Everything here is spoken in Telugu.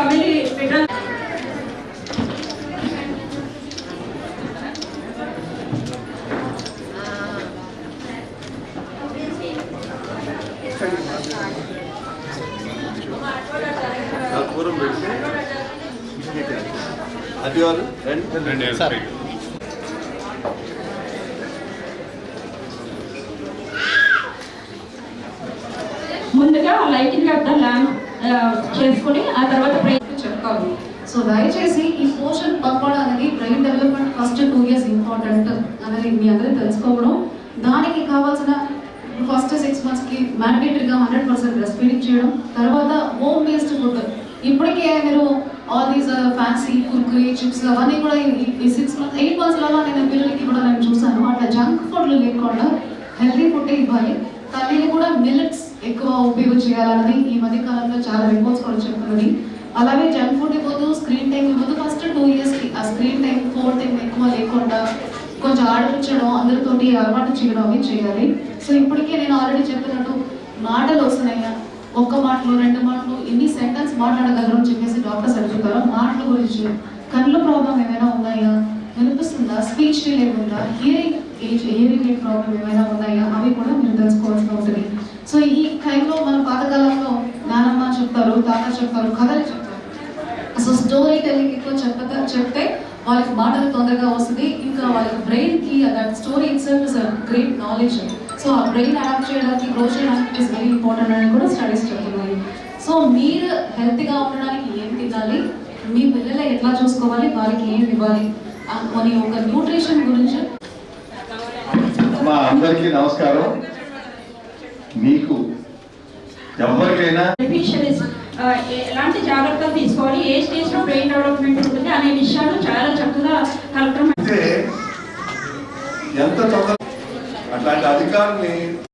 ఫ్యామిలీ ఫెడరల్ ముందుగా లైటింగ్ ఆఫ్ ద ల్యాంప్ చేసుకుని ఆ తర్వాత చెప్పాలి. సో దయచేసి ఈ పోషన్ పంపడానికి brain development first 2 years important అనేది మీ అందరూ తెలుసుకోవడం. దానికి కావాల్సిన ఫస్ట్ 6 monthsకి మ్యాండేటరీగా 100% బ్రెస్ట్ ఫీడింగ్ చేయడం, తర్వాత హోమ్ బేస్డ్ ఫుడ్. ఇప్పటికే మీరు all these fancy Kurkure chips అవన్నీ కూడా ఈ 6 months 8 monthsలలో నేను పిల్లలకి కూడా నేను చూసాను. అట్లా జంక్ ఫుడ్లు లేకుండా హెల్తీ ఫుడ్ ఇవ్వాలి. తల్లిని కూడా మిల్లెట్స్ ఎక్కువ ఉపయోగం చేయాలన్నది ఈ మధ్య కాలంలో చాలా రిపోర్ట్స్ కూడా చెప్తున్నది. అలాగే జంక్ ఫుడ్ ఇవ్వదు, స్క్రీన్ టైం ఇవ్వదు. ఫస్ట్ 2 yearsకి ఆ స్క్రీన్ టైం ఫోన్ టైం ఎక్కువ లేకుండా కొంచెం ఆడిపించడం, అందరితోటి అలవాటు చేయడం అవి చేయాలి. సో ఇప్పటికే నేను ఆల్రెడీ చెప్పినట్టు మాటలు వస్తున్నాయా, ఒక్క మాటలు 2 మాటలు ఎన్ని సెంటెన్స్ మాట్లాడగలరు అని చెప్పేసి డాక్టర్స్ అడుగుతారు. మాటల గురించి కళ్ళు ప్రాబ్లం ఏమైనా ఉన్నాయా, వినిపిస్తుందా, స్పీచ్ డిలే ఉందా, హియరింగ్ ఎయిడ్ ప్రాబ్లం ఏమైనా ఉన్నాయా, అవి కూడా మీరు తెలుసుకోవాల్సి ఉంటుంది. సో ఈ టైంలో మన పాతకాలంలో నానమ్మ చెప్తారు, తాత చెప్తారు, కథలు చెప్తారు. సో స్టోరీ టెల్లింగ్ ఎక్కువ చెప్తే వాళ్ళకి మాటలు తొందరగా వస్తుంది. ఇంకా వాళ్ళకి బ్రెయిన్కి that story itself is great knowledge. So ఆ బ్రెయిన్ అడాప్ట్ చేయడానికి రోజు యాక్టివిటీస్ వెరీ ఇంపార్టెంట్ అని కూడా స్టడీస్ చెప్తున్నాయి. సో మీరు హెల్త్గా ఉండడానికి ఏం తినాలి, మీ పిల్లలు ఎట్లా చూసుకోవాలి, వాళ్ళకి ఏం ఇవ్వాలి అని ఒక న్యూట్రిషన్ గురించి. అందరికీ నమస్కారం. మీకు ఎవరికైనా ఎలాంటి జాగ్రత్తలు తీసుకోవాలి, ఏ స్టేజ్ లో బ్రెయిన్ డెవలప్మెంట్ ఉంటుంది అనే విషయాలు చాలా చక్కగా కలెక్టర్ ఎంత తొందర అట్లాంటి అధికారుల్ని